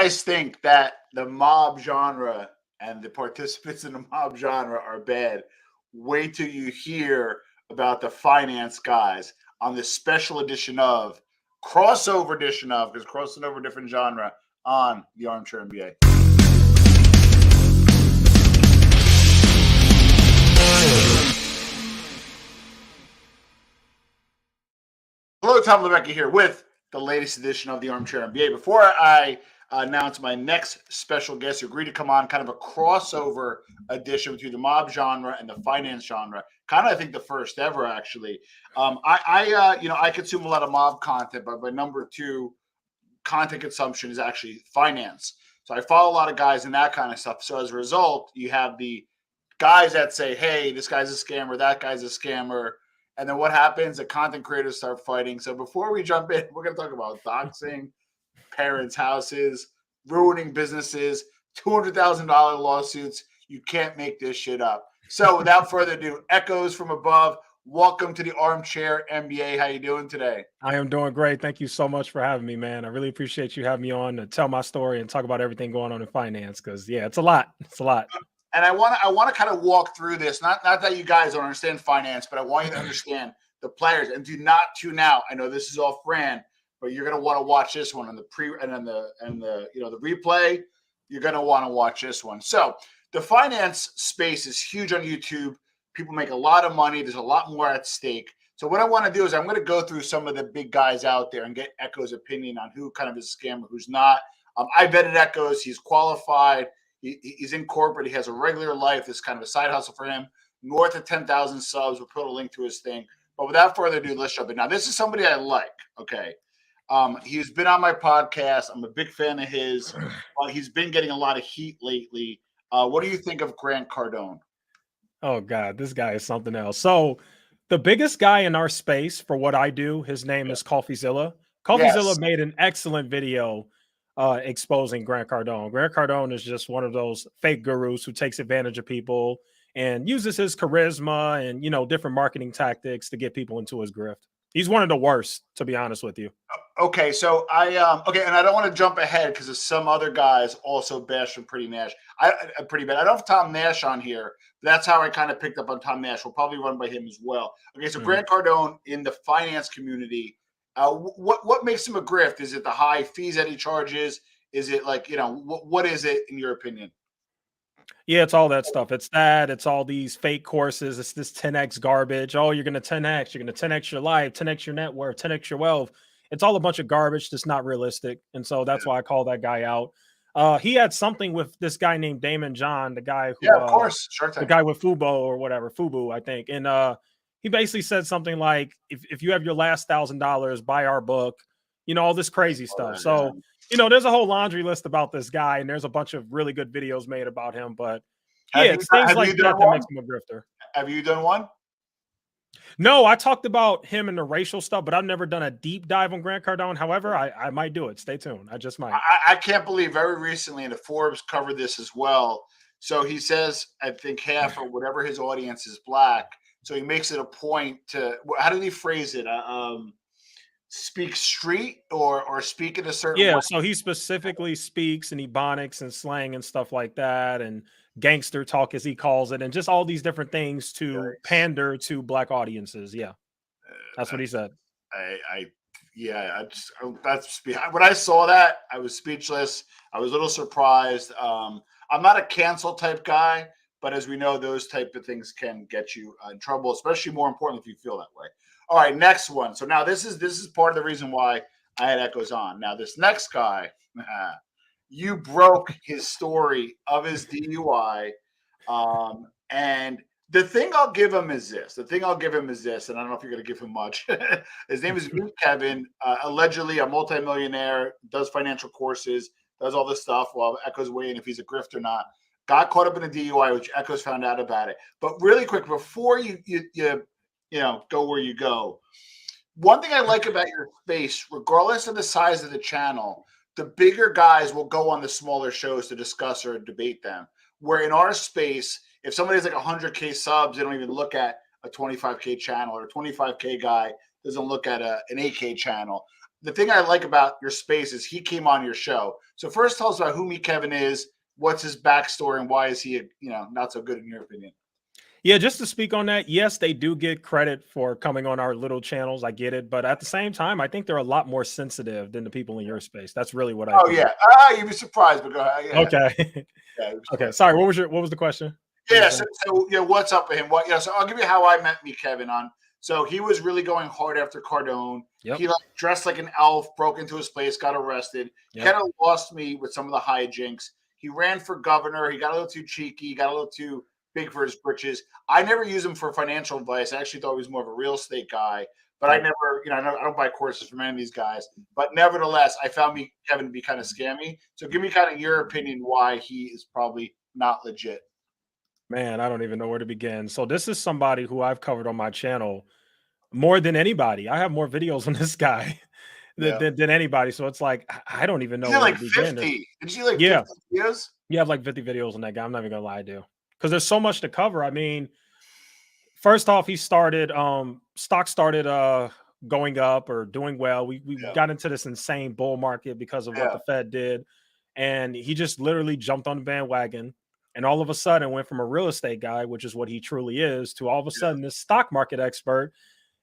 guys think that the mob genre and the participants in the mob genre are bad, wait till you hear about the finance guys on this special edition of crossover edition of because crossing over different genre on the Armchair NBA. Hello, Tom Lebecki here with the latest edition of the Armchair NBA. Before I announce my next special guest who agreed to come on, kind of a crossover edition between the mob genre and the finance genre. Kind of, I think, the first ever, actually. I consume a lot of mob content, but my number two content consumption is actually finance. So I follow a lot of guys in that kind of stuff. So as a result, you have the guys that say, hey, this guy's a scammer, that guy's a scammer. And then what happens? The content creators start fighting. So before we jump in, we're going to talk about doxing, parents' houses, ruining businesses, $200,000 lawsuits. You can't make this shit up. So without further ado, echoes from above. Welcome to the Armchair NBA. How you doing today? I am doing great. Thank you so much for having me, man. I really appreciate you having me on to tell my story and talk about everything going on in finance because, yeah, it's a lot. It's a lot. And I want to kind of walk through this. Not that you guys don't understand finance, but I want you to understand the players and do not tune out. I know this is off brand, but you're going to want to watch this one on the the replay. You're going to want to watch this one. So the finance space is huge on YouTube. People make a lot of money. There's a lot more at stake. So what I want to do is I'm going to go through some of the big guys out there and get Echo's opinion on who kind of is a scammer, who's not. I vetted Echo's. He's qualified. He's in corporate. He has a regular life. This is kind of a side hustle for him. North of 10,000 subs. We'll put a link to his thing. But without further ado, let's jump in. Now, this is somebody I like, okay? He's been on my podcast. I'm a big fan of his. He's been getting a lot of heat lately. What do you think of Grant Cardone? Oh, God, this guy is something else. So the biggest guy in our space for what I do, his name is CoffeeZilla. CoffeeZilla made an excellent video exposing Grant Cardone. Grant Cardone is just one of those fake gurus who takes advantage of people and uses his charisma and, different marketing tactics to get people into his grift. He's one of the worst, to be honest with you. Okay, so and I don't want to jump ahead because there's some other guys also bash him pretty bad. I don't have Tom Nash on here. But that's how I kind of picked up on Tom Nash. We'll probably run by him as well. Okay, so Grant Cardone in the finance community. What makes him a grift? Is it the high fees that he charges? Is it like, what is it in your opinion? Yeah, it's all that stuff. It's that. It's all these fake courses. It's this 10x garbage. Oh, you're going to 10x. You're going to 10x your life, 10x your net worth, 10x your wealth. It's all a bunch of garbage that's not realistic. And so that's why I call that guy out. He had something with this guy named Damon John, the guy who, of course, sure the guy with Fubo or whatever, Fubu, I think. And he basically said something like, if you have your last $1,000, buy our book, all this crazy stuff. So, there's a whole laundry list about this guy, and there's a bunch of really good videos made about him. But yeah, it's things like that makes him a grifter. Have you done one? No, I talked about him and the racial stuff, but I've never done a deep dive on Grant Cardone. However, I might do it. Stay tuned. I just might. I can't believe very recently, and the Forbes covered this as well. So he says, I think half or whatever his audience is black. So he makes it a point to, how did he phrase it? Speak street or speak in a certain way. So he specifically speaks in ebonics and slang and stuff like that, and gangster talk, as he calls it, and just all these different things to pander to black audiences. Yeah, that's what he said. When I saw that, I was speechless. I was a little surprised. I'm not a cancel type guy, but as we know, those type of things can get you in trouble, especially more importantly if you feel that way. All right, next one. So now this is part of the reason why I had Echoes on. Now this next guy, you broke his story of his DUI, and the thing I'll give him is this. And I don't know if you're going to give him much. His name is Kevin, allegedly a multimillionaire, does financial courses, does all this stuff while Echoes weighing if he's a grift or not. Got caught up in a DUI, which Echoes found out about it. But really quick, before you go where you go. One thing I like about your space, regardless of the size of the channel, the bigger guys will go on the smaller shows to discuss or debate them. Where in our space, if somebody has like 100K subs, they don't even look at a 25K channel, or a 25K guy doesn't look at an 8K channel. the thing I like about your space is he came on your show. So first, tell us about who Meet Kevin is, what's his backstory, and why is he, not so good in your opinion? Yeah, just to speak on that, yes, they do get credit for coming on our little channels. I get it, but at the same time, I think they're a lot more sensitive than the people in your space. That's really what I Oh think. yeah, you'd be surprised, but go ahead. Yeah, Okay. yeah. Okay. Sorry. What was the question? Yeah, so what's up with him? So I'll give you how I met Meet Kevin on. So he was really going hard after Cardone. Yep. He dressed like an elf, broke into his place, got arrested. Yep. Kind of lost me with some of the hijinks. He ran for governor. He got a little too cheeky, got a little too big for his britches. I never use him for financial advice. I actually thought he was more of a real estate guy. But I never, I don't buy courses from any of these guys. But nevertheless, I found Meet Kevin to be kind of scammy. So give me kind of your opinion why he is probably not legit. Man, I don't even know where to begin. So this is somebody who I've covered on my channel more than anybody. I have more videos on this guy than anybody. So it's like I don't even know where to begin. 50. Did you like 50 videos? You have like 50 videos on that guy. I'm not even gonna lie, dude. Because there's so much to cover. I mean, first off, he started stock started going up or doing well. We got into this insane bull market because of what the Fed did. And he just literally jumped on the bandwagon. And all of a sudden went from a real estate guy, which is what he truly is, to all of a sudden this stock market expert.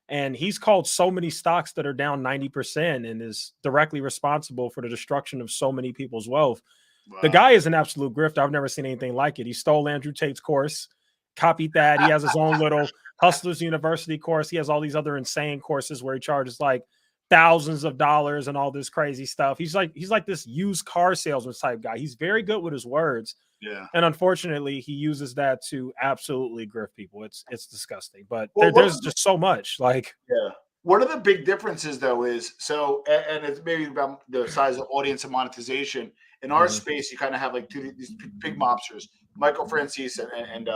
And he's called so many stocks that are down 90% and is directly responsible for the destruction of so many people's wealth. Wow. The guy is an absolute grifter. I've never seen anything like it. He stole Andrew Tate's course, copied that. He has his own little Hustlers University course. He has all these other insane courses where he charges like thousands of dollars and all this crazy stuff. He's like this used car salesman type guy. He's very good with his words. Yeah. And unfortunately, he uses that to absolutely grift people. It's disgusting. But there's just so much. Like, yeah. One of the big differences, though, is and it's maybe about the size of audience and monetization. In our space, you kind of have like these big mobsters, Michael Francis and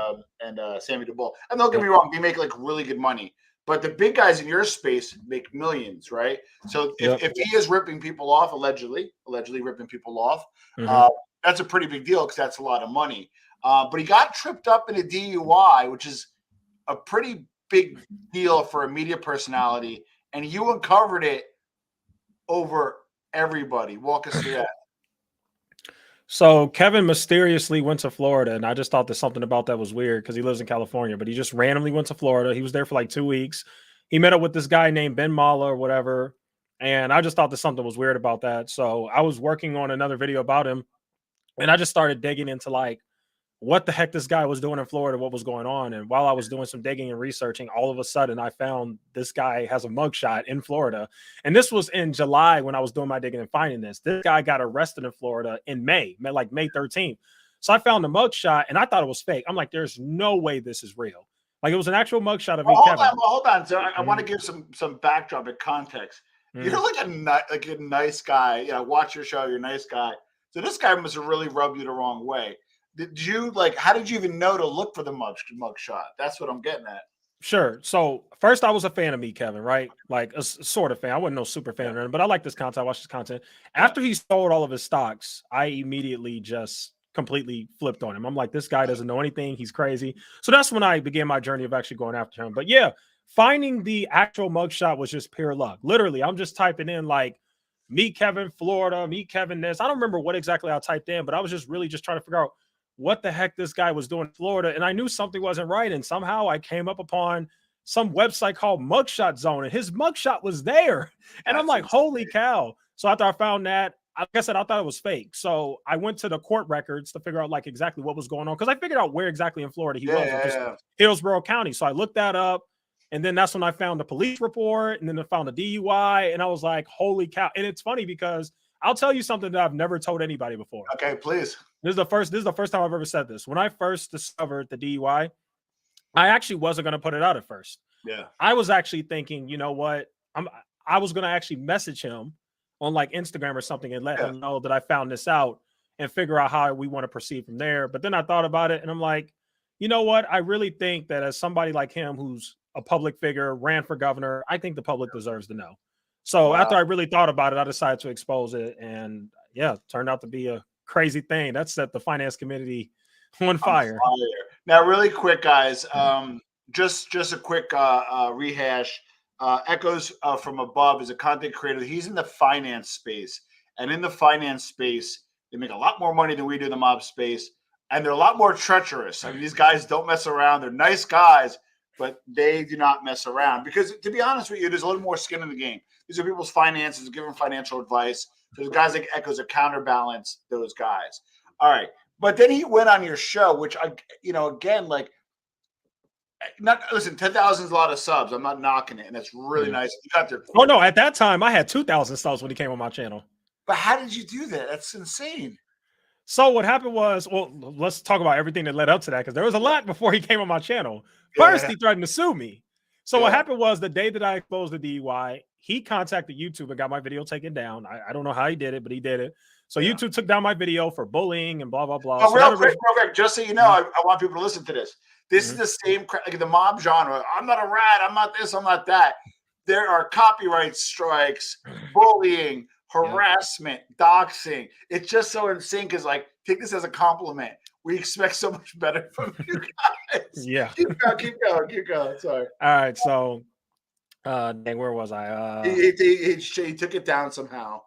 Sammy DeBull. And don't get me wrong, they make like really good money. But the big guys in your space make millions, right? So if he is ripping people off, allegedly ripping people off, that's a pretty big deal because that's a lot of money. But he got tripped up in a DUI, which is a pretty big deal for a media personality, and you uncovered it over everybody. Walk us through that. So Kevin mysteriously went to Florida, and I just thought that something about that was weird because he lives in California, but he just randomly went to Florida. He was there for like 2 weeks. He met up with this guy named Ben Mala or whatever, and I just thought that something was weird about that. So I was working on another video about him, and I just started digging into like what the heck this guy was doing in Florida, what was going on. And while I was doing some digging and researching, all of a sudden I found this guy has a mugshot in Florida. And this was in July when I was doing my digging and finding this. This guy got arrested in Florida in May 13th. So I found the mugshot and I thought it was fake. I'm like, there's no way this is real. Like it was an actual mugshot of me. Hold on. So I want to give some backdrop and context. You're like a nice guy. Yeah, watch your show. You're a nice guy. So this guy must have really rubbed you the wrong way. How did you even know to look for the mugshot? That's what I'm getting at. Sure. So first I was a fan of Meet Kevin, right? Like a sort of fan. I wasn't no super fan of him, but I like this content. I watched his content. After he sold all of his stocks, I immediately just completely flipped on him. I'm like, this guy doesn't know anything. He's crazy. So that's when I began my journey of actually going after him. But yeah, finding the actual mugshot was just pure luck. Literally, I'm just typing in like Meet Kevin Florida, Meet Kevin this. I don't remember what exactly I typed in, but I was just really just trying to figure out what the heck this guy was doing in Florida. And I knew something wasn't right. And somehow I came up upon some website called Mugshot Zone and his mugshot was there. And I'm like, holy cow. So after I found that, like I said, I thought it was fake. So I went to the court records to figure out like exactly what was going on. Cause I figured out where exactly in Florida he was. Hillsborough County. So I looked that up. And then that's when I found the police report and then I found the DUI. And I was like, holy cow. And it's funny because I'll tell you something that I've never told anybody before. Okay, please. This is the first time I've ever said this. When I first discovered the DUI, I actually wasn't going to put it out at first. Yeah. I was actually thinking, you know what? I was going to actually message him on like Instagram or something and let him know that I found this out and figure out how we want to proceed from there. But then I thought about it and I'm like, you know what? I really think that as somebody like him, who's a public figure, ran for governor, I think the public deserves to know. So after I really thought about it, I decided to expose it. And yeah, it turned out to be a crazy thing that set the finance committee on fire. Now, really quick, guys, just a quick rehash. Echoes from Above is a content creator. He's in the finance space, and in the finance space, they make a lot more money than we do in the mob space, and they're a lot more treacherous. I mean, these guys don't mess around. They're nice guys, but they do not mess around because, to be honest with you, there's a little more skin in the game. These are people's finances, giving financial advice. So there's guys like Echoes that counterbalance those guys. All right, but then he went on your show, which again, like. Not listen, 10,000 is a lot of subs. I'm not knocking it, and that's really nice. You got there. Oh no, at that time I had 2,000 subs when he came on my channel. But how did you do that? That's insane. So what happened was, well, let's talk about everything that led up to that because there was a lot before he came on my channel. First, he threatened to sue me. So what happened was the day that I exposed the DUI, he contacted YouTube and got my video taken down. I don't know how he did it, but he did it. So YouTube took down my video for bullying and blah, blah, blah. Oh, real quick, just so you know, I want people to listen to this. This is the same, like the mob genre. I'm not a rat. I'm not this. I'm not that. There are copyright strikes, bullying, harassment, doxing. It's just so in sync. Is like, take this as a compliment. We expect so much better from you guys. Yeah. Keep going. Sorry. All right. So, dang, where was I? He took it down somehow.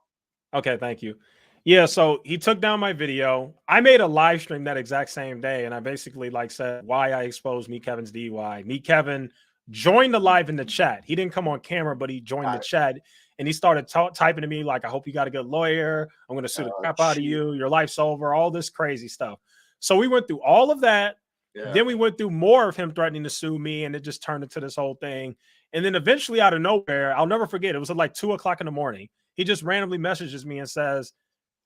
Okay. Thank you. Yeah, so he took down my video. I made a live stream that exact same day, and I basically said why I exposed Meet Kevin's DUI. Meet Kevin joined the live in the chat. He didn't come on camera, but he joined the chat, and he started typing to me like, I hope you got a good lawyer. I'm going to sue the crap out of you. Your life's over, all this crazy stuff. So we went through all of that. Yeah. Then we went through more of him threatening to sue me, and it just turned into this whole thing. And then eventually out of nowhere, I'll never forget, it was at like 2 o'clock in the morning. He just randomly messages me and says,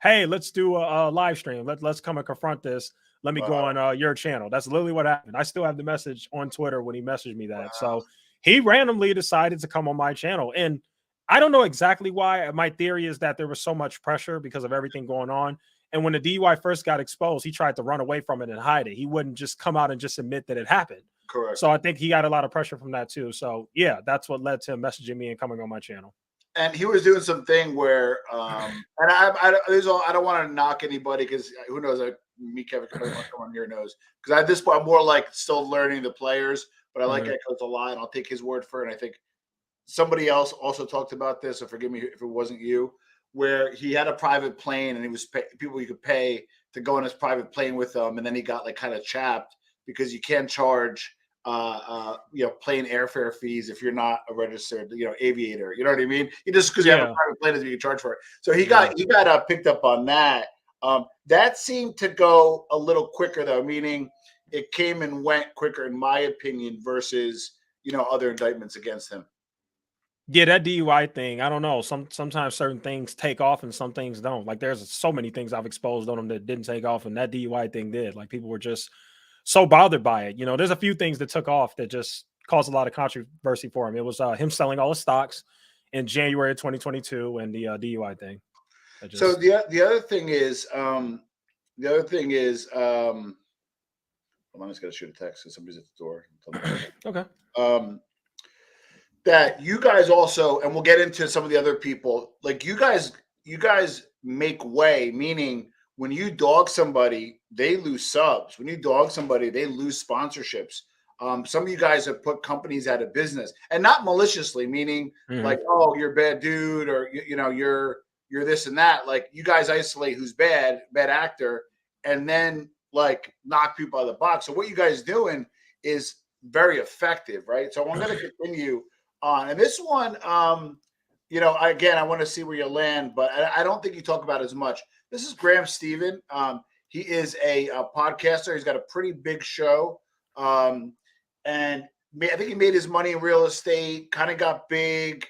hey, let's do a live stream. Let's come and confront this. Let me go on your channel. That's literally what happened. I still have the message on Twitter when he messaged me that. So he randomly decided to come on my channel. And I don't know exactly why. My theory is that there was so much pressure because of everything going on. And when the DUI first got exposed, he tried to run away from it and hide it. He wouldn't just come out and just admit that it happened. Correct. So I think he got a lot of pressure from that too. So yeah, that's what led to him messaging me and coming on my channel. And he was doing something where, and I don't want to knock anybody because who knows? Meet Kevin, come on here knows. Because at this point, I'm more like still learning the players, but I like Echoes a lot, and I'll take his word for it. And I think somebody else also talked about this, so forgive me if it wasn't you, where he had a private plane and he was people you could pay to go on his private plane with them, and then he got like kind of chapped because you can't charge plane airfare fees if you're not a registered, aviator. You know what I mean? Just because you have a private plane doesn't mean you can charge for it. So he got picked up on that. That seemed to go a little quicker though, meaning it came and went quicker, in my opinion, versus other indictments against him. Yeah, that DUI thing, I don't know. Sometimes certain things take off and some things don't. Like there's so many things I've exposed on him that didn't take off, and that DUI thing did. Like people were just so bothered by it. There's a few things that took off that just caused a lot of controversy for him. It was him selling all his stocks in January of 2022 and the DUI thing. So the other thing is, I'm just going to shoot a text because somebody's at the door. Okay. That you guys also, and we'll get into some of the other people, like you guys make way, meaning when you dog somebody, they lose subs. When you dog somebody, they lose sponsorships. Some of you guys have put companies out of business, and not maliciously, meaning like, oh, you're a bad dude, or you're this and that. Like you guys isolate who's bad actor, and then like knock people out of the box. So what you guys doing is very effective, right? So I'm going to continue on, and this one, again, I want to see where you land, but I don't think you talk about it as much. This is Graham Stephan. He is a podcaster. He's got a pretty big show. And I think he made his money in real estate, kind of got big,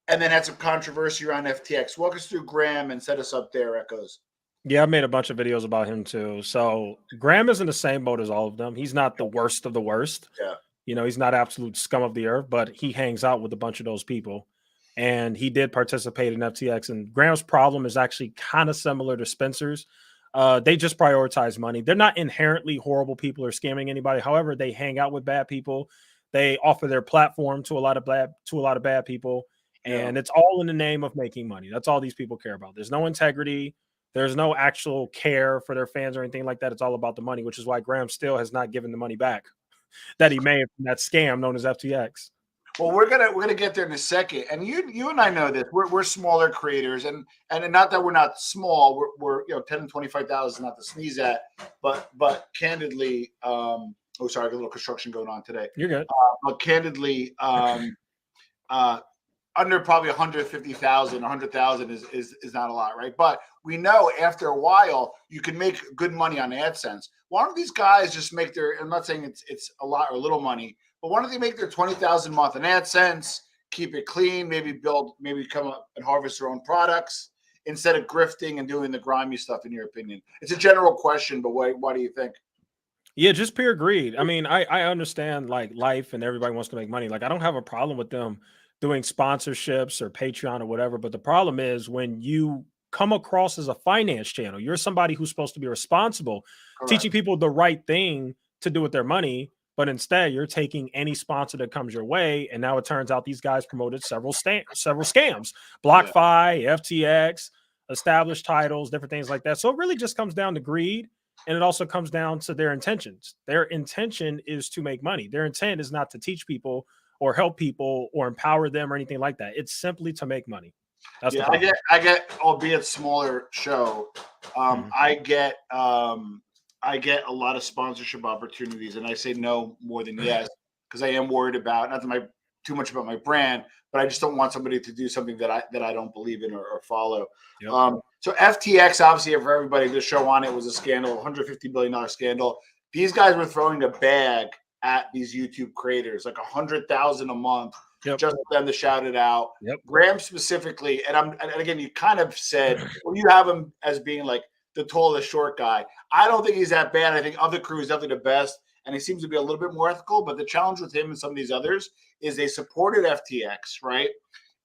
and then had some controversy around FTX. Walk us through Graham and set us up there, Echoes. Yeah, I made a bunch of videos about him too. So Graham is in the same boat as all of them. He's not the worst of the worst. Yeah. He's not absolute scum of the earth, but he hangs out with a bunch of those people. And he did participate in FTX. And Graham's problem is actually kind of similar to Spencer's. They just prioritize money. They're not inherently horrible people or scamming anybody. However, they hang out with bad people. They offer their platform to a lot of bad people. And it's all in the name of making money. That's all these people care about. There's no integrity. There's no actual care for their fans or anything like that. It's all about the money, which is why Graham still has not given the money back that he made from that scam known as FTX. Well, we're gonna get there in a second, and you and I know this. We're smaller creators, and not that we're not small. We're 10 and 25,000, not to sneeze at, but candidly, oh sorry, I got a little construction going on today. You're good. But candidly, under probably 150,000, 100,000 is not a lot, right? But we know after a while you can make good money on AdSense. Why don't these guys just make their? I'm not saying it's a lot or little money, but why don't they make their 20,000 a month in AdSense? Keep it clean, maybe come up and harvest their own products instead of grifting and doing the grimy stuff. In your opinion, it's a general question, but why do you think? Yeah, just pure greed. I mean, I understand like life and everybody wants to make money. Like I don't have a problem with them doing sponsorships or Patreon or whatever. But the problem is when you come across as a finance channel, you're somebody who's supposed to be responsible, Correct. teaching people the right thing to do with their money. But instead, you're taking any sponsor that comes your way. And now it turns out these guys promoted several scams, BlockFi, FTX, established titles, different things like that. So it really just comes down to greed. And it also comes down to their intentions. Their intention is to make money. Their intent is not to teach people or help people or empower them or anything like that. It's simply to make money. That's I get, albeit smaller show. I get a lot of sponsorship opportunities, and I say no more than yes because I am worried about too much about my brand, but I just don't want somebody to do something that I don't believe in or follow. Yep. So FTX, obviously, for everybody, the show on it was a scandal, $150 billion scandal. These guys were throwing the bag at these YouTube creators, like 100,000 a month, just for them to shout it out. Graham specifically, and again, you kind of said, well, you have him as being like the tallest short guy. I don't think he's that bad. I think other crew is definitely the best, and he seems to be a little bit more ethical. But the challenge with him and some of these others is they supported FTX, right?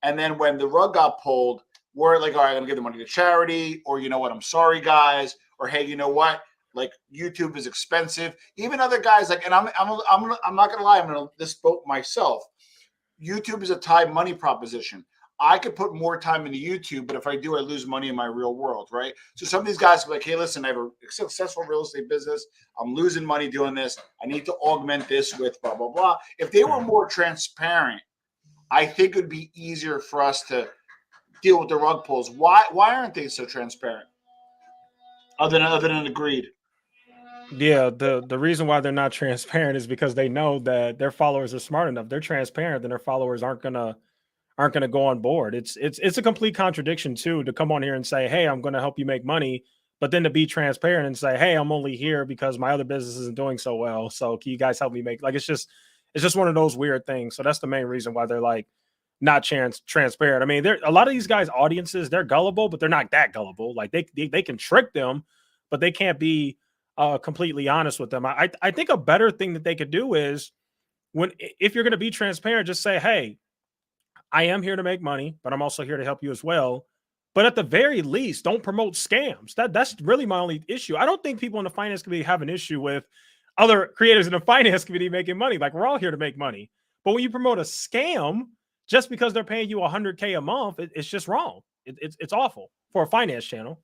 And then when the rug got pulled, we're like, all right, I'm gonna give the money to charity, or you know what, I'm sorry, guys, or hey, you know what, like YouTube is expensive. Even other guys like, and I'm not gonna lie, I'm gonna this boat myself. YouTube is a time money proposition. I could put more time into YouTube, but if I do, I lose money in my real world, right? So some of these guys are like, hey, listen, I have a successful real estate business. I'm losing money doing this. I need to augment this with blah, blah, blah. If they were more transparent, I think it would be easier for us to deal with the rug pulls. Why aren't they so transparent? Other than the greed. Yeah, the reason why they're not transparent is because they know that their followers are smart enough. They're transparent, then their followers aren't gonna go on board. It's a complete contradiction too to come on here and say, hey, I'm gonna help you make money, but then to be transparent and say, hey, I'm only here because my other business isn't doing so well. So can you guys help me make like it's just one of those weird things. So that's the main reason why they're like not transparent. I mean, there a lot of these guys' audiences, they're gullible, but they're not that gullible. Like they can trick them, but they can't be completely honest with them. I think a better thing that they could do is if you're going to be transparent, just say, hey, I am here to make money, but I'm also here to help you as well. But at the very least, don't promote scams. That's really my only issue. I don't think people in the finance community have an issue with other creators in the finance community making money. Like we're all here to make money. But when you promote a scam, just because they're paying you $100K a month, it's just wrong. It's awful for a finance channel.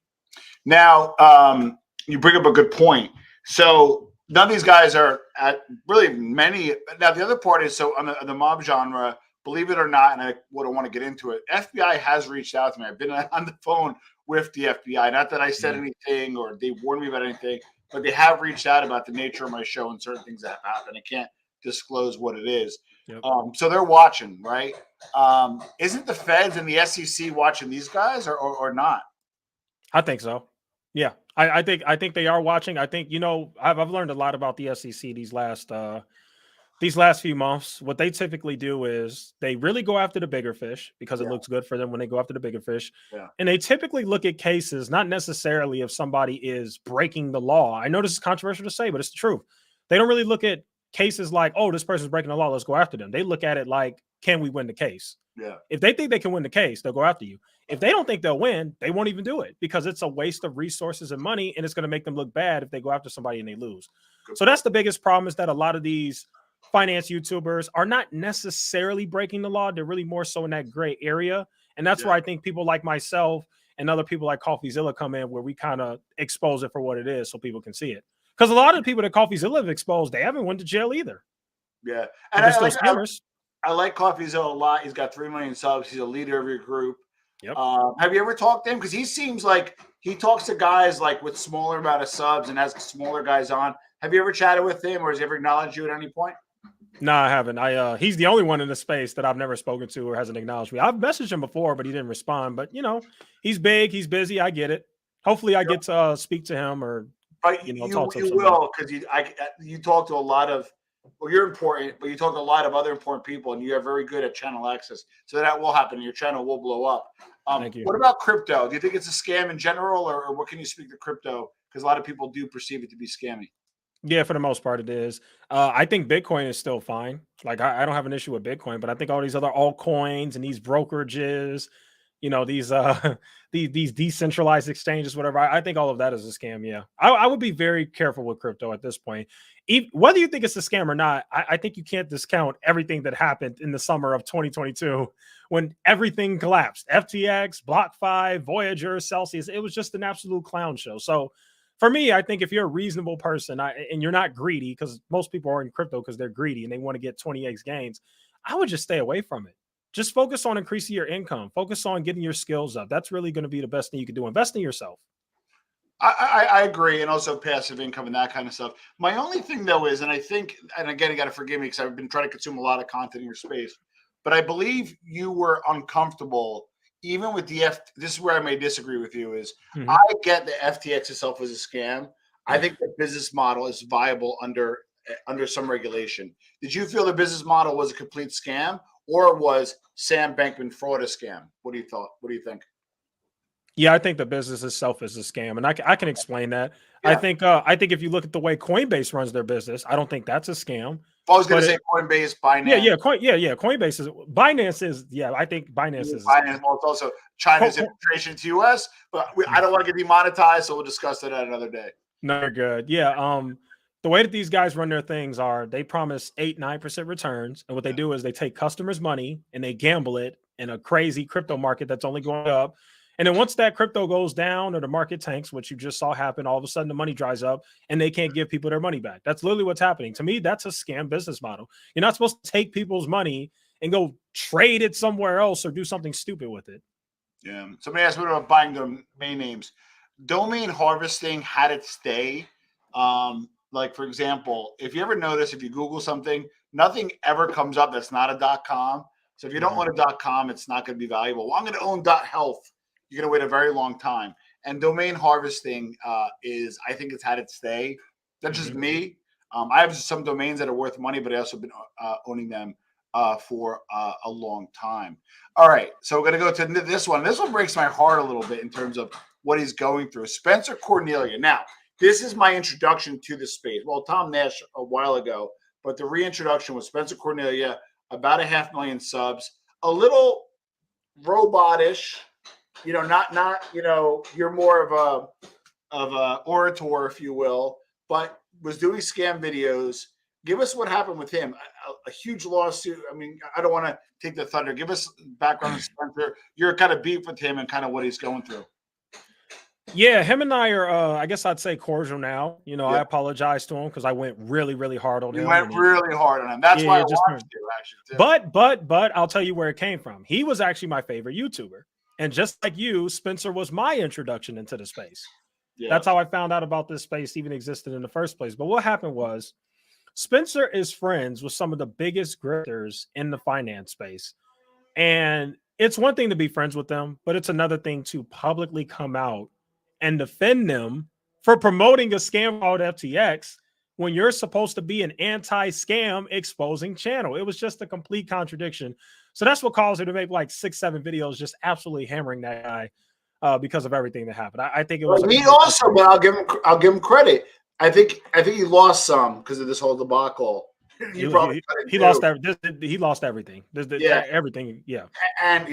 Now, you bring up a good point. So none of these guys are at really many. Now, the other part is, so on the mob genre, believe it or not, and I wouldn't want to get into it, FBI has reached out to me. I've been on the phone with the FBI. Not that I said anything or they warned me about anything, but they have reached out about the nature of my show and certain things that have happened. I can't disclose what it is. Yep. So they're watching, right? Isn't the feds and the SEC watching these guys or not? I think so. Yeah, I think they are watching. I think, I've learned a lot about the SEC these last few months. What they typically do is they really go after the bigger fish because it looks good for them when they go after the bigger fish. Yeah. And they typically look at cases, not necessarily if somebody is breaking the law. I know this is controversial to say, but it's the truth. They don't really look at cases like, oh, this person's breaking the law, let's go after them. They look at it like, can we win the case? Yeah. If they think they can win the case, they'll go after you. If they don't think they'll win, they won't even do it because it's a waste of resources and money, and it's going to make them look bad if they go after somebody and they lose. So that's the biggest problem, is that a lot of these finance YouTubers are not necessarily breaking the law. They're really more so in that gray area. And that's where I think people like myself and other people like CoffeeZilla come in, where we kind of expose it for what it is so people can see it. Because a lot of the people that CoffeeZilla have exposed, they haven't went to jail either. Yeah. And they're still scammers. I like CoffeeZilla a lot. He's got 3 million subs. He's a leader of your group. Yep. Have you ever talked to him? Because he seems like he talks to guys like with smaller amount of subs and has smaller guys on. Have you ever chatted with him, or has he ever acknowledged you at any point? No, I haven't. He's the only one in the space that I've never spoken to or hasn't acknowledged me. I've messaged him before, but he didn't respond. But he's big, he's busy. I get it. Hopefully, I get to speak to him or talk to him. You will, because you talk to a lot of. Well, you're important, but you talk to a lot of other important people, and you are very good at channel access. So that will happen. Your channel will blow up. Thank you. What about crypto? Do you think it's a scam in general, or what can you speak to crypto? Because a lot of people do perceive it to be scammy. Yeah, for the most part, it is. I think Bitcoin is still fine. Like, I don't have an issue with Bitcoin, but I think all these other altcoins and these brokerages, these these decentralized exchanges, whatever. I think all of that is a scam. Yeah, I would be very careful with crypto at this point. Whether you think it's a scam or not, I think you can't discount everything that happened in the summer of 2022 when everything collapsed. FTX, BlockFi, Voyager, Celsius. It was just an absolute clown show. So for me, I think if you're a reasonable person and you're not greedy, because most people are in crypto because they're greedy and they want to get 20x gains, I would just stay away from it. Just focus on increasing your income. Focus on getting your skills up. That's really going to be the best thing you can do. Invest in yourself. I agree, and also passive income and that kind of stuff. My only thing though is, and I think, and again, you got to forgive me because I've been trying to consume a lot of content in your space, but I believe you were uncomfortable even with the This is where I may disagree with you. Is I get the FTX itself as a scam. I think the business model is viable under some regulation. Did you feel the business model was a complete scam, or was Sam Bankman fraud a scam? What do you think? Yeah, I think the business itself is a scam, and I can explain that. Yeah. I think if you look at the way Coinbase runs their business, I don't think that's a scam. I was going to say Coinbase, Binance. Coinbase is Binance is. Yeah, I think Binance is. Binance, well, it's also China's infiltration to U.S., but I don't want to get demonetized, so we'll discuss that another day. No, you're good. Yeah. The way that these guys run their things are they promise 8-9% returns, and what they do is they take customers' money and they gamble it in a crazy crypto market that's only going up. And then once that crypto goes down or the market tanks, which you just saw happen, all of a sudden the money dries up and they can't give people their money back. That's literally what's happening. To me, that's a scam business model. You're not supposed to take people's money and go trade it somewhere else or do something stupid with it. Yeah. Somebody asked me about buying domain names. Domain harvesting had its day. Like, for example, if you ever notice, if you Google something, nothing ever comes up that's not a .com. So if you don't want a .com, it's not going to be valuable. Well, I'm going to own .health. You're going to wait a very long time. And domain harvesting is, I think it's had its day. That's just me. I have some domains that are worth money, but I also been owning them for a long time. All right. So we're going to go to this one. This one breaks my heart a little bit in terms of what he's going through. Spencer Cornelia. Now, this is my introduction to the space. Well, Tom Nash a while ago, but the reintroduction was Spencer Cornelia, about 500,000 subs, a little robotish. Not you're more of a orator, if you will, but was doing scam videos. Give us what happened with him. A huge lawsuit. I mean, I don't want to take the thunder. Give us background on Spencer. You're kind of beef with him and kind of what he's going through. Yeah, him and I are, I guess I'd say cordial now. I apologize to him because I went really, really hard on him. You went really hard on him. That's why I watched you, actually, too. But I'll tell you where it came from. He was actually my favorite YouTuber. And just like you, Spencer was my introduction into the space. Yeah. That's how I found out about this space even existed in the first place. But what happened was Spencer is friends with some of the biggest grifters in the finance space. And it's one thing to be friends with them, but it's another thing to publicly come out and defend them for promoting a scam called FTX when you're supposed to be an anti-scam exposing channel. It was just a complete contradiction. So that's what caused her to make like 6-7 videos just absolutely hammering that guy because of everything that happened. I think it was me also, but I'll give him credit. I think he lost some because of this whole debacle. He lost everything. He lost everything. Everything. Yeah. And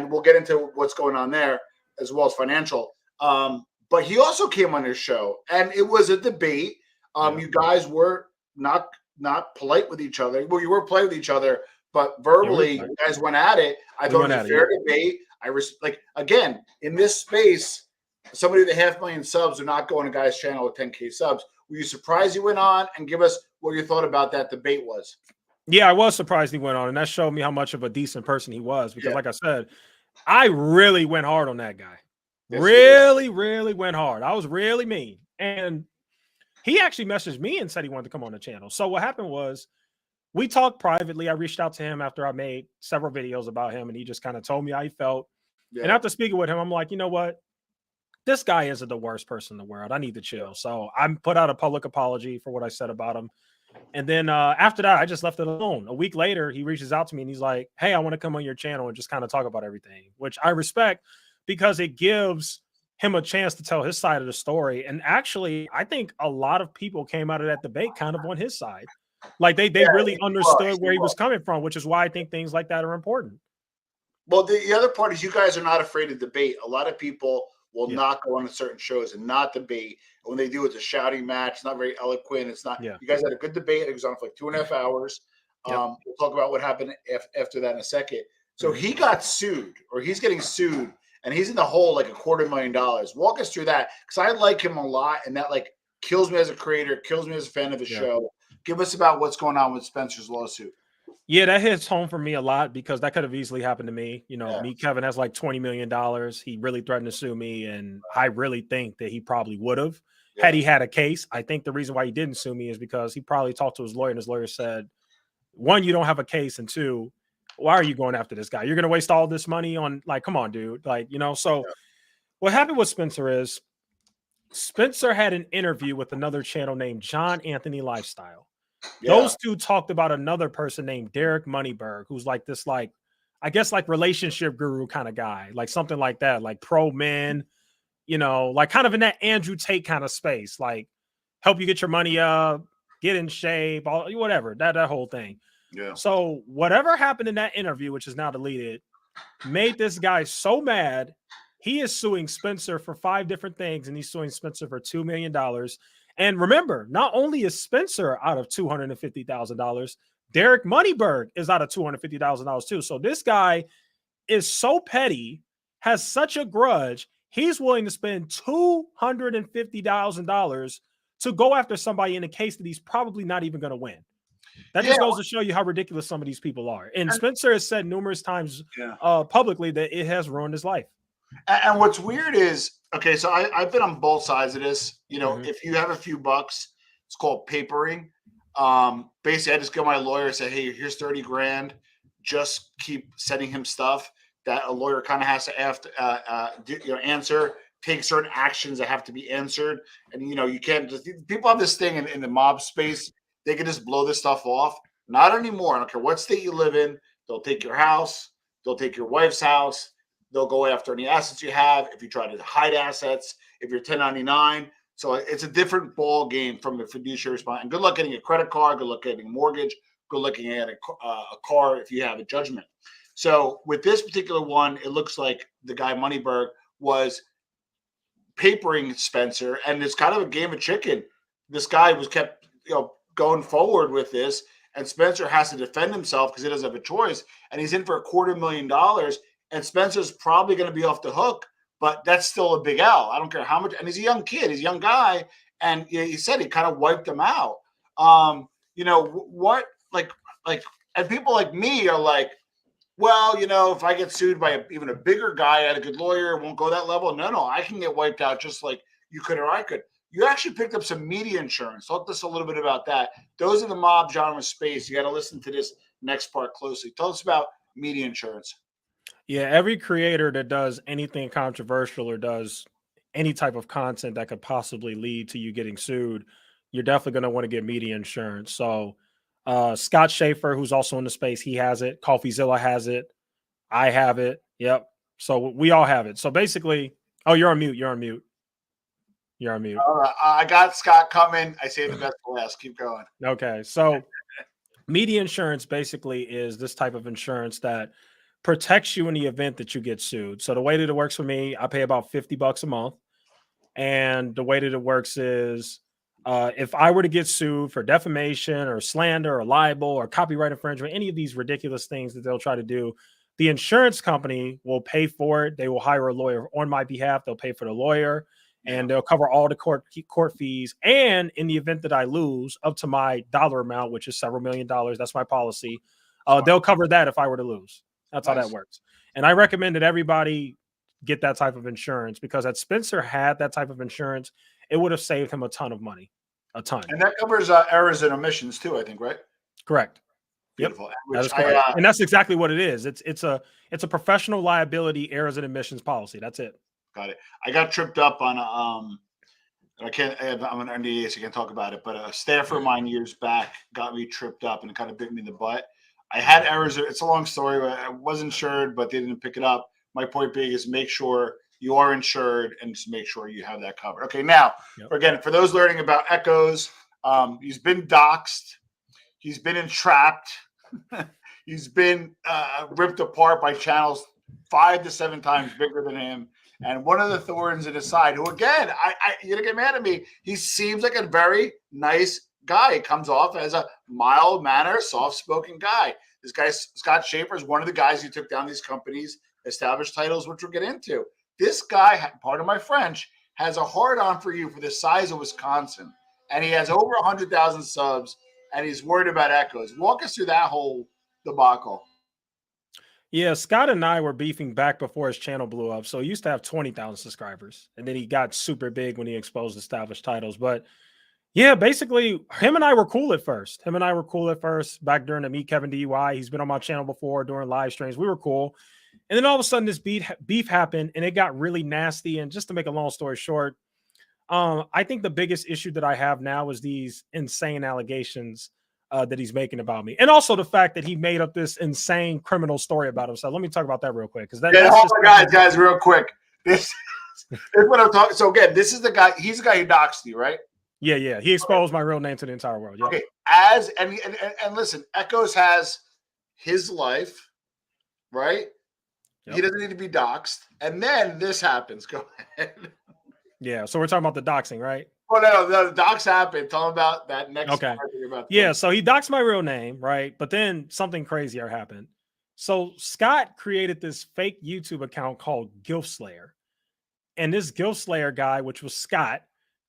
we'll get into what's going on there as well as financial. But he also came on his show, and it was a debate. You guys were not polite with each other. Well, you were polite with each other, but verbally, you guys went at it. I thought it was a fair debate. Again, in this space, somebody with 500,000 subs are not going to a guy's channel with 10K subs. Were you surprised you went on? And give us what your thought about that debate was. Yeah, I was surprised he went on, and that showed me how much of a decent person he was. Because, Yeah. like I said, I really went hard on that guy. Yes, you did. Really, really went hard. I was really mean. And he actually messaged me and said he wanted to come on the channel. So what happened was we talked privately. I reached out to him after I made several videos about him, and he just kind of told me how he felt. And Yeah. after speaking with him, I'm like, you know what? This guy isn't the worst person in the world. I need to chill. So I put out a public apology for what I said about him. And then after that, I just left it alone. A week later, he reaches out to me and he's like, hey, I want to come on your channel and just kind of talk about everything, which I respect because it gives him a chance to tell his side of the story. And actually, I think a lot of people came out of that debate kind of on his side. Like they Yeah, really he was. understood He where he was was. coming from, which is why I think things like that are important. Well, the other part is you guys are not afraid to debate. A lot of people will Yeah. not go on to certain shows and not debate. And when they do, it's a shouting match. It's not very eloquent. It's not. Yeah. You guys had a good debate. It was on for like 2.5 hours. Yep. We'll talk about what happened after that in a second. So Mhm. he got sued, or he's getting sued, and he's in the hole like $250,000. Walk us through that, because I like him a lot, and that like kills me as a creator, kills me as a fan of the Yeah. show. Give us about what's going on with Spencer's lawsuit. Yeah, that hits home for me a lot because that could have easily happened to me. You know, Yeah. me, Kevin has like $20 million. He really threatened to sue me. And I really think that he probably would have had Yeah. he had a case. I think the reason why he didn't sue me is because he probably talked to his lawyer and his lawyer said, one, you don't have a case. And two, why are you going after this guy? You're going to waste all this money on like, come on, dude. Like, you know, so what happened with Spencer is Spencer had an interview with another channel named John Anthony Lifestyle. Yeah. Those two talked about another person named Derek Moneyberg, who's like this, like, I guess, like relationship guru kind of guy, like something like that, like pro men, you know, like kind of in that Andrew Tate kind of space, like help you get your money up, get in shape, all whatever, that whole thing. Yeah. So whatever happened in that interview, which is now deleted, made this guy so mad. He is suing Spencer for 5 different things, and he's suing Spencer for $2 million. And remember, not only is Spencer out of $250,000, Derek Moneyberg is out of $250,000 too. So this guy is so petty, has such a grudge, he's willing to spend $250,000 to go after somebody in a case that he's probably not even going to win. That Yeah. just goes to show you how ridiculous some of these people are. And Spencer has said numerous times Yeah. publicly that it has ruined his life. And what's weird is, okay, so I've been on both sides of this. You know, if you have a few bucks, it's called papering. Basically, I just go to my lawyer and say, hey, here's 30 grand. Just keep sending him stuff that a lawyer kind of has to answer, take certain actions that have to be answered. And, you know, you can't just, people have this thing in the mob space. They can just blow this stuff off. Not anymore. I don't care what state you live in. They'll take your house. They'll take your wife's house. They'll go after any assets you have. If you try to hide assets, if you're 1099. So it's a different ball game from the fiduciary response. And good luck getting a credit card. Good luck getting a mortgage. Good luck getting a car if you have a judgment. So with this particular one, it looks like the guy Moneyberg was papering Spencer, and it's kind of a game of chicken. This guy was kept, going forward with this, and Spencer has to defend himself because he doesn't have a choice, and he's in for $250,000, and Spencer's probably going to be off the hook, but that's still a big L. I don't care how much, and he's a young kid, he's a young guy, and he said he kind of wiped him out. What and people like me are like, well, if I get sued by even a bigger guy, I had a good lawyer, it won't go that level. No, I can get wiped out just like you could or I could. You actually picked up some media insurance. Talk to us a little bit about that. Those are the mob genre space. You got to listen to this next part closely. Tell us about media insurance. Yeah, every creator that does anything controversial or does any type of content that could possibly lead to you getting sued, you're definitely going to want to get media insurance. So Scott Shaffer, who's also in the space, he has it. CoffeeZilla has it. I have it. Yep. So we all have it. So basically, oh, you're on mute. You're on mute. You're on mute. I got Scott coming. I saved the best for last. Keep going. Okay. So media insurance basically is this type of insurance that protects you in the event that you get sued. So the way that it works for me, I pay about $50 a month. And the way that it works is if I were to get sued for defamation or slander or libel or copyright infringement, any of these ridiculous things that they'll try to do, the insurance company will pay for it. They will hire a lawyer on my behalf. They'll pay for the lawyer. and they'll cover all the court fees. And in the event that I lose, up to my dollar amount, which is several $1,000,000, that's my policy. They'll cover that if I were to lose. That's how that works. And I recommend that everybody get that type of insurance, because had Spencer had that type of insurance, it would have saved him a ton of money, a ton. And that covers errors and omissions too, I think, right? Correct. Beautiful. Yep. That is correct. And that's exactly what it is. It's a professional liability errors and omissions policy. That's it. Got it. I got tripped up on I'm an NDA, so I can't talk about it, but a staffer of mine years back got me tripped up and it kind of bit me in the butt. I had errors. It's a long story. I was insured, but they didn't pick it up. My point being is make sure you are insured and just make sure you have that covered. Okay, now, again, for those learning about Echoes, he's been doxxed. He's been entrapped. He's been ripped apart by channels 5 to 7 times bigger than him. And one of the thorns in his side, who, again, you're going to get mad at me, he seems like a very nice guy. He comes off as a mild-mannered, soft-spoken guy. This guy, Scott Shaffer, is one of the guys who took down these companies, established titles, which we'll get into. This guy, part of my French, has a hard-on for you for the size of Wisconsin. And he has over 100,000 subs, and he's worried about Echoes. Walk us through that whole debacle. Yeah, Scott and I were beefing back before his channel blew up. So he used to have 20,000 subscribers, and then he got super big when he exposed established titles. But yeah, basically, him and I were cool at first. Back during the Meet Kevin DUI. He's been on my channel before during live streams. We were cool. And then all of a sudden this beef happened, and it got really nasty. And just to make a long story short, I think the biggest issue that I have now is these insane allegations that he's making about me, and also the fact that he made up this insane criminal story about himself. Let me talk about that real quick, because guys, real quick. This is what I'm talking. So again, this is the guy. He's the guy who doxed you, right? Yeah. He exposed my real name to the entire world. Yeah. Okay. And listen, Echoes has his life, right? Yep. He doesn't need to be doxed. And then this happens. Go ahead. Yeah. So we're talking about the doxing, right? Oh, no, the dox happened. Tell him about that next. Okay. Yeah. So he doxed my real name, right? But then something crazier happened. So Scott created this fake YouTube account called Gilf Slayer. And this Gilf Slayer guy, which was Scott,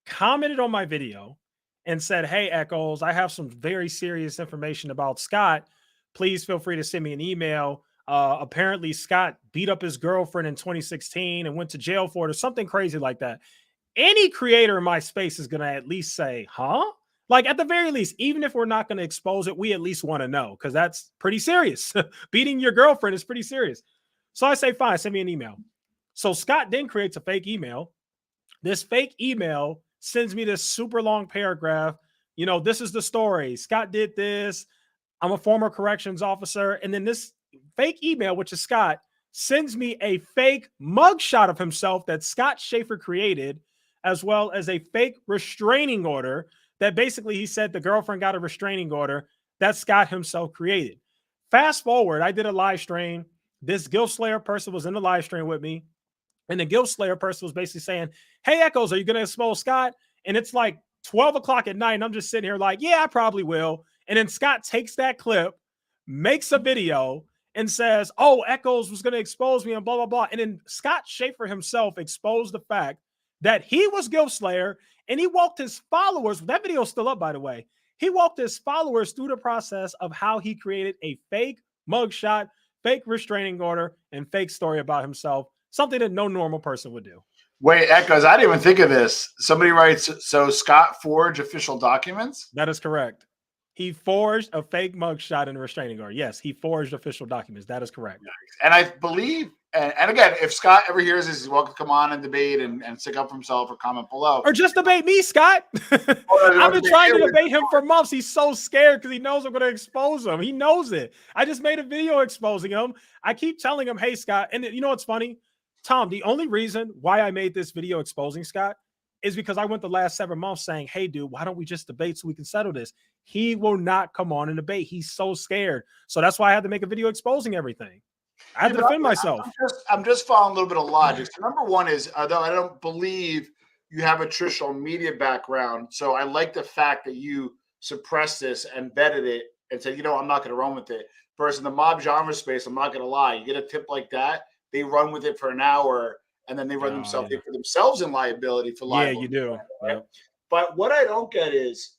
commented on my video and said, "Hey, Echoes, I have some very serious information about Scott. Please feel free to send me an email. Apparently, Scott beat up his girlfriend in 2016 and went to jail for it," or something crazy like that. Any creator in my space is going to at least say, huh? Like, at the very least, even if we're not going to expose it, we at least want to know, because that's pretty serious. Beating your girlfriend is pretty serious. So I say, fine, send me an email. So Scott then creates a fake email. This fake email sends me this super long paragraph. This is the story. Scott did this. I'm a former corrections officer. And then this fake email, which is Scott, sends me a fake mugshot of himself that Scott Shaffer created, as well as a fake restraining order that basically he said the girlfriend got a restraining order that Scott himself created. Fast forward, I did a live stream. This Gilf Slayer person was in the live stream with me. And the Gilf Slayer person was basically saying, "Hey, Echoes, are you going to expose Scott?" And it's like 12 o'clock at night. And I'm just sitting here like, yeah, I probably will. And then Scott takes that clip, makes a video, and says, "Oh, Echoes was going to expose me," and blah, blah, blah. And then Scott Shaffer himself exposed the fact that he was Gilf Slayer, and he walked his followers. That video is still up, by the way. He walked his followers through the process of how he created a fake mugshot, fake restraining order, and fake story about himself. Something that no normal person would do. Wait, Echoes, I didn't even think of this. Somebody writes, so Scott forged official documents? That is correct. He forged a fake mugshot and a restraining order. Yes, he forged official documents. That is correct. And I believe, and again, if Scott ever hears this, he's welcome to come on and debate and stick up for himself or comment below. Or just debate me, Scott. I've been trying to debate him for months. He's so scared because he knows I'm going to expose him. He knows it. I just made a video exposing him. I keep telling him, "Hey, Scott," and you know what's funny? Tom, the only reason why I made this video exposing Scott is because I went the last 7 months saying, "Hey, dude, why don't we just debate so we can settle this?" He will not come on and debate. He's so scared. So that's why I had to make a video exposing everything. I had to defend myself. I'm just following a little bit of logic. So number one is, although I don't believe you have a traditional media background, so I like the fact that you suppressed this and vetted it and said, I'm not going to run with it. Versus in the mob genre space, I'm not going to lie. You get a tip like that, they run with it for an hour and then they run themselves, yeah. they put themselves in liability for Yeah, liability. you do. Right? Yep. But what I don't get is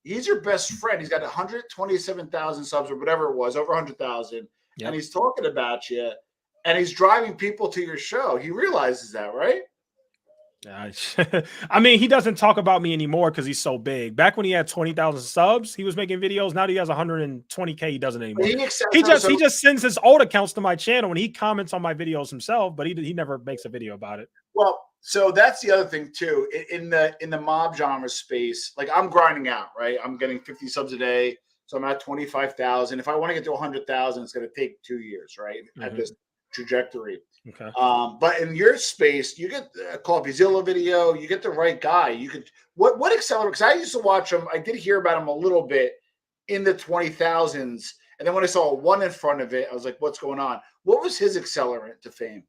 he's your best friend. He's got 127,000 subs or whatever it was, over 100,000, Yep. and he's talking about you, and he's driving people to your show. He realizes that, right? I mean, he doesn't talk about me anymore because he's so big. Back when he had 20,000 subs, he was making videos. Now that he has 120K, he doesn't anymore. He just sends his old accounts to my channel and he comments on my videos himself, but he never makes a video about it. Well, so that's the other thing too. In the mob genre space, like I'm grinding out, right? I'm getting 50 subs a day, so I'm at 25,000. If I want to get to 100,000, it's going to take 2 years, right? At this trajectory. Okay. But in your space, you get a CoffeeZilla video, you get the right guy. You could what accelerate? Because I used to watch him. I did hear about him a little bit in the 20,000s, and then when I saw a 1 in front of it, I was like, "What's going on?" What was his accelerant to fame?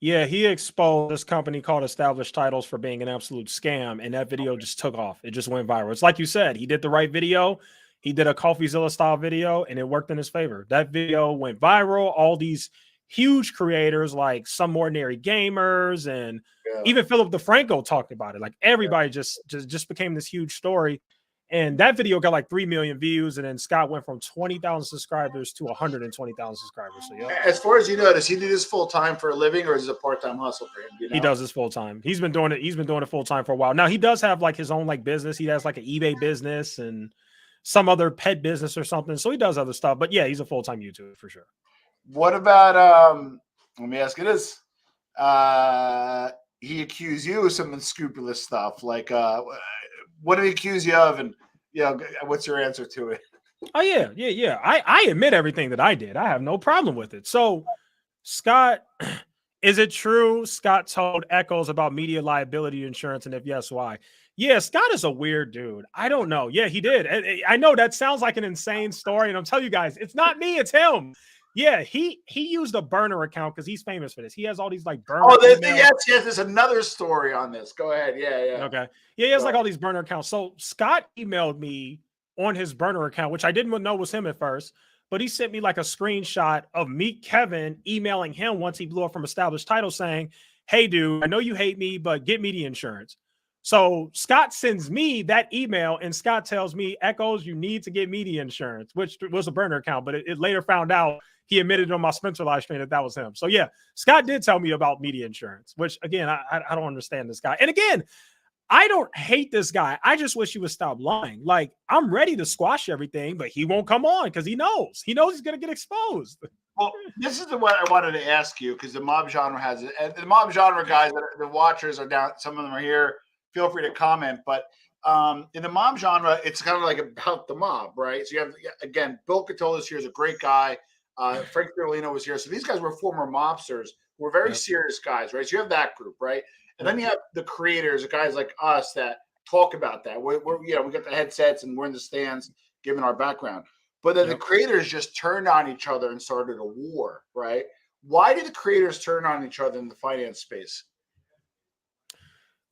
Yeah, he exposed this company called Established Titles for being an absolute scam, and that video just took off. It just went viral. It's like you said, he did the right video. He did a CoffeeZilla style video, and it worked in his favor. That video went viral. All these huge creators like Some Ordinary Gamers and even Philip DeFranco talked about it. Like everybody just became this huge story. And that video got like 3 million views. And then Scott went from 20,000 subscribers to 120,000 subscribers. So, yeah. As far as you know, does he do this full time for a living or is it a part-time hustle for him? You know? He does this full time. He's been doing it full time for a while. Now he does have like his own like business. He has like an eBay business and some other pet business or something. So he does other stuff. But yeah, he's a full-time YouTuber for sure. What about let me ask you this. He accused you of some unscrupulous stuff. Like what did he accuse you of? And what's your answer to it? Oh, yeah. I admit everything that I did. I have no problem with it. So, Scott, is it true Scott told Echoes about media liability insurance? And if yes, why? Yeah, Scott is a weird dude. I don't know. Yeah, he did. I know that sounds like an insane story. And I'm telling you guys, it's not me, it's him. Yeah, he used a burner account because he's famous for this. He has all these like burner. Yes. There's another story on this. Go ahead. Yeah. Okay. Yeah, he has like all these burner accounts. So Scott emailed me on his burner account, which I didn't know was him at first, but he sent me like a screenshot of Meet Kevin emailing him once he blew up from Established Title saying, "Hey, dude, I know you hate me, but get media insurance." So Scott sends me that email and Scott tells me, "Echoes, you need to get media insurance," which was a burner account, but it later found out he admitted on my Spencer live stream that was him. So yeah, Scott did tell me about media insurance, which again, I don't understand this guy. And again, I don't hate this guy. I just wish he would stop lying. Like I'm ready to squash everything, but he won't come on because he knows he's going to get exposed. Well, this is what I wanted to ask you because the mob genre has it. And the mob genre guys, the watchers are down. Some of them are here. Feel free to comment. But in the mob genre, it's kind of like about the mob, right? So you have, again, Bill Catolas here is a great guy. Frank Fiorellino was here. So these guys were former mobsters who were very serious guys, right? So you have that group, right? And then you have the creators, the guys like us that talk about that. We got the headsets and we're in the stands giving our background. But then the creators just turned on each other and started a war, right? Why did the creators turn on each other in the finance space?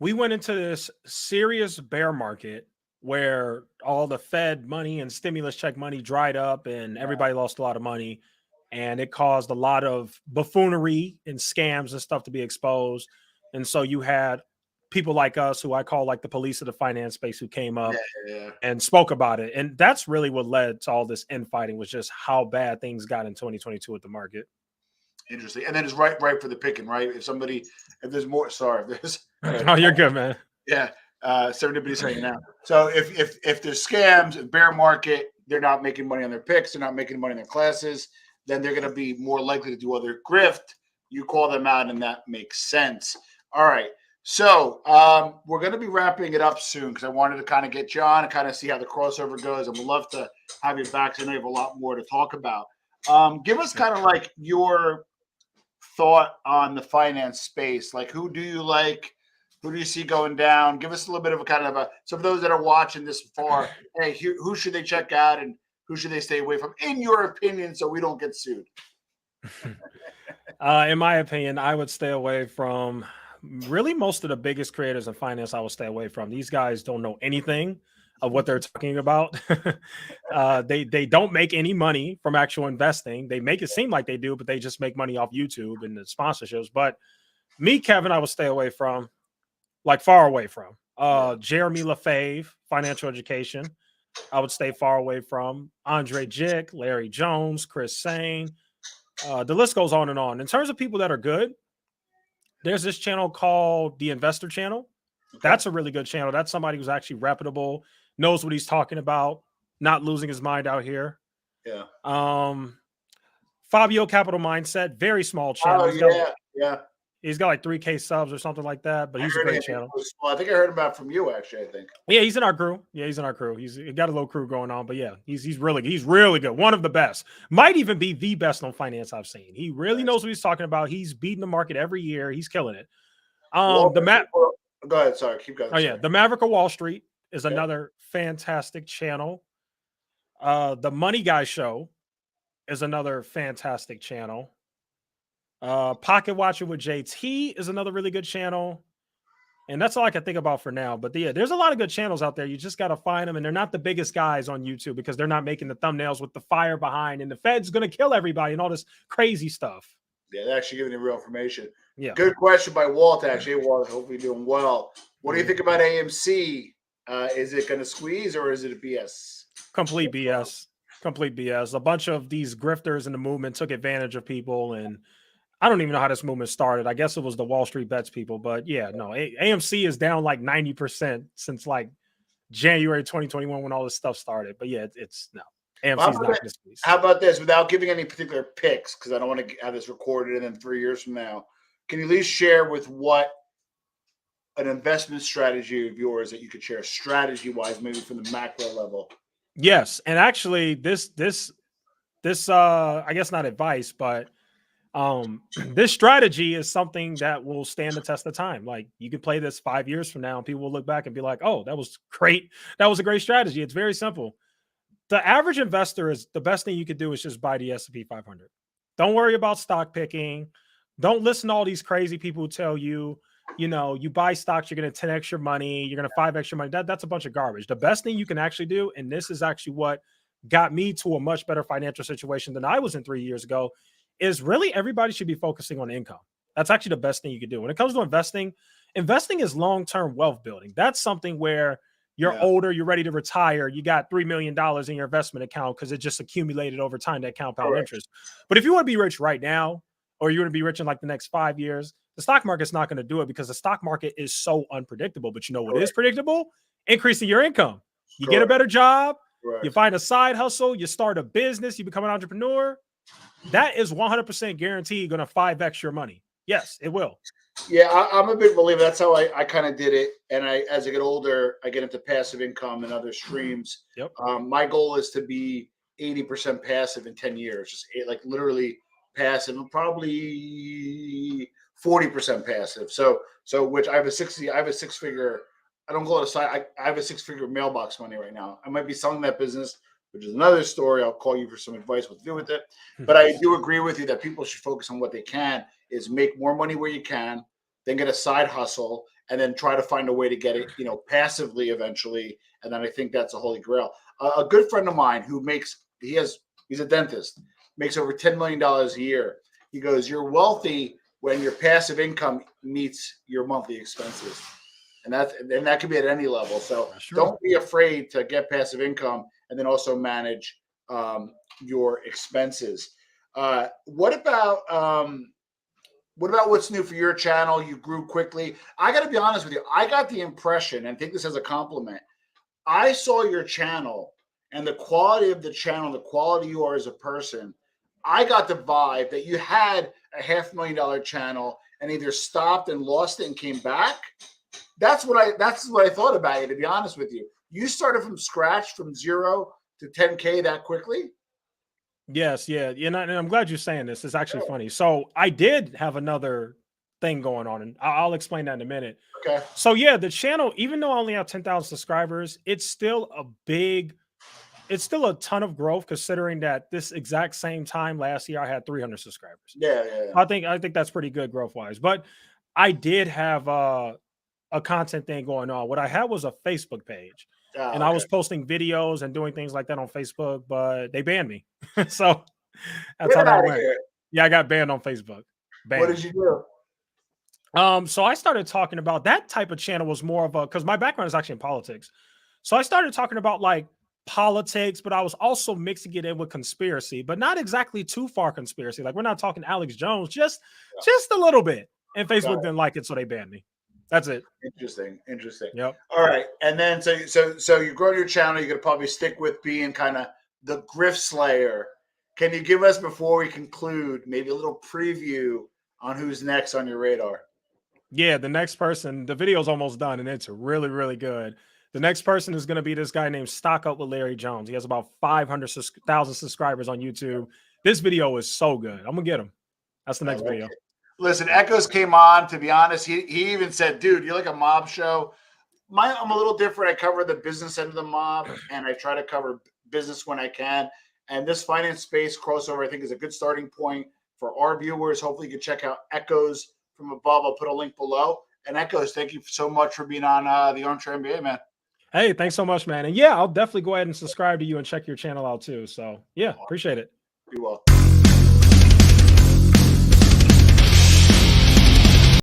We went into this serious bear market where all the Fed money and stimulus check money dried up and everybody lost a lot of money. And it caused a lot of buffoonery and scams and stuff to be exposed. And so you had people like us, who I call like the police of the finance space, who came up and spoke about it. And that's really what led to all this infighting, was just how bad things got in 2022 with the market. Interesting. And then it's right for the picking, right? If there's more, oh, you're good, man. Yeah. Serendipity's hanging out. So if there's scams, bear market, they're not making money on their picks, they're not making money in their classes, then they're going to be more likely to do other grift. You call them out, and that makes sense. All right. So we're going to be wrapping it up soon because I wanted to kind of get you on and kind of see how the crossover goes. And we'd love to have you back because I know you have a lot more to talk about. Give us kind of like your thought on the finance space. Like, who do you like? Who do you see going down? Give us a little bit of a kind of so for those that are watching this far, hey, who should they check out and who should they stay away from, in your opinion, so we don't get sued? In my opinion, I would stay away from really most of the biggest creators in finance. I will stay away from. These guys don't know anything of what they're talking about. They don't make any money from actual investing. They make it seem like they do, but they just make money off YouTube and the sponsorships. But Me, Kevin, I would stay away from, like far away from. Jeremy LaFave, financial education. I would stay far away from Andre Jick, Larry Jones, Chris Sane. The list goes on and on. In terms of people that are good, there's this channel called the Investor Channel. That's a really good channel. That's somebody who's actually reputable, knows what he's talking about, not losing his mind out here. Yeah. Fabio Capital Mindset, very small channel. He's got like 3K subs or something like that, but he's a great channel. I think I heard about from you, actually, I think. Yeah, he's in our crew. He's got a little crew going on, but yeah, he's really good. One of the best. Might even be the best on finance I've seen. He really knows what he's talking about. He's beating the market every year. He's killing it. Go ahead. Sorry, keep going. Oh, yeah. The Maverick of Wall Street is another fantastic channel. The Money Guy Show is another fantastic channel. Pocket Watcher with JT is another really good channel. And that's all I can think about for now. But yeah, there's a lot of good channels out there. You just got to find them. And they're not the biggest guys on YouTube because they're not making the thumbnails with the fire behind and the Fed's going to kill everybody and all this crazy stuff. Yeah, they're actually giving you real information. Yeah. Good question by Walt, actually. Walt, hopefully doing well. What do you think about AMC? Is it going to squeeze or is it a BS? Complete BS. Complete BS. A bunch of these grifters in the movement took advantage of people, and I don't even know how this movement started. I guess it was the Wall Street Bets people, but yeah, no. AMC is down like 90% since like January 2021 when all this stuff started. But yeah, it's no. AMC's not going to squeeze. How about this? Without giving any particular picks, because I don't want to have this recorded and then 3 years from now, can you at least share with what an investment strategy of yours that you could share strategy-wise, maybe from the macro level? Yes, and actually, this I guess not advice, but this strategy is something that will stand the test of time. Like you could play this 5 years from now, and people will look back and be like, "Oh, that was great. That was a great strategy." It's very simple. The average investor is the best thing you could do is just buy the S&P 500. Don't worry about stock picking. Don't listen to all these crazy people who tell you, you buy stocks, you're going to 10x your money, you're going to 5x your money. That's a bunch of garbage. The best thing you can actually do, and this is actually what got me to a much better financial situation than I was in 3 years ago, is really everybody should be focusing on income. That's actually the best thing you can do. When it comes to investing is long-term wealth building. That's something where you're older, you're ready to retire, you got $3 million in your investment account because it just accumulated over time, that compound interest. But if you want to be rich right now, or you want to be rich in like the next 5 years, the stock market's not going to do it because the stock market is so unpredictable. But you know what is predictable? Increasing your income. You get a better job, you find a side hustle, you start a business, you become an entrepreneur. That is 100% guaranteed going to 5x your money. Yes, it will. Yeah, I'm a big believer. That's how I kind of did it. And as I get older, I get into passive income and other streams. Yep. My goal is to be 80% passive in 10 years, just like literally passive, and probably 40% passive. So which I have a six-figure, I don't call it a side, I have a six-figure mailbox money right now. I might be selling that business, which is another story. I'll call you for some advice what to do with it. But I do agree with you that people should focus on what they can, is make more money where you can, then get a side hustle, and then try to find a way to get it, passively eventually. And then I think that's a holy grail. A good friend of mine who he's a dentist, makes over $10 million a year. He goes, you're wealthy when your passive income meets your monthly expenses. And that could be at any level. So don't be afraid to get passive income and then also manage your expenses. What about what's new for your channel? You grew quickly. I got to be honest with you. I got the impression, and I think this as a compliment, I saw your channel and the quality of the channel, the quality you are as a person. I got the vibe that you had a $500,000 channel and either stopped and lost it and came back. That's what I thought about you, to be honest with you. You started from scratch, from 0 to 10K that quickly? Yes, yeah. And I'm glad you're saying this. It's actually funny. So I did have another thing going on, and I'll explain that in a minute. Okay. So yeah, the channel, even though I only have 10,000 subscribers, it's still a ton of growth considering that this exact same time last year I had 300 subscribers. Yeah. I think that's pretty good growth wise. But I did have a content thing going on. What I had was a Facebook page. And I was posting videos and doing things like that on Facebook, but they banned me. So that's how that went. Yeah, I got banned on Facebook. What did you do? So I started talking about that type of channel was more of a because my background is actually in politics. So I started talking about like politics, but I was also mixing it in with conspiracy, but not exactly too far conspiracy. Like we're not talking Alex Jones, just a little bit. And Got Facebook it. didn't like it, so they banned me. That's it. Interesting. Yep. All right, and then so you grow your channel. You're gonna probably stick with being kind of the Griff Slayer. Can you give us before we conclude maybe a little preview on who's next on your radar? Yeah, the next person, the video's almost done and it's really, really good. The next person is going to be this guy named Stock Up with Larry Jones. He has about 500,000 subscribers on YouTube. This video is so good. I'm going to get him. That's the I next like video. it. Listen, Echoes came on. To be honest, he even said, "Dude, you're like a mob show." I'm a little different. I cover the business end of the mob, and I try to cover business when I can. And this finance space crossover, I think, is a good starting point for our viewers. Hopefully, you can check out Echoes from above. I'll put a link below. And Echoes, thank you so much for being on the Armchair MBA, man. Hey, thanks so much, man. And yeah, I'll definitely go ahead and subscribe to you and check your channel out too. So yeah, appreciate it. Be well.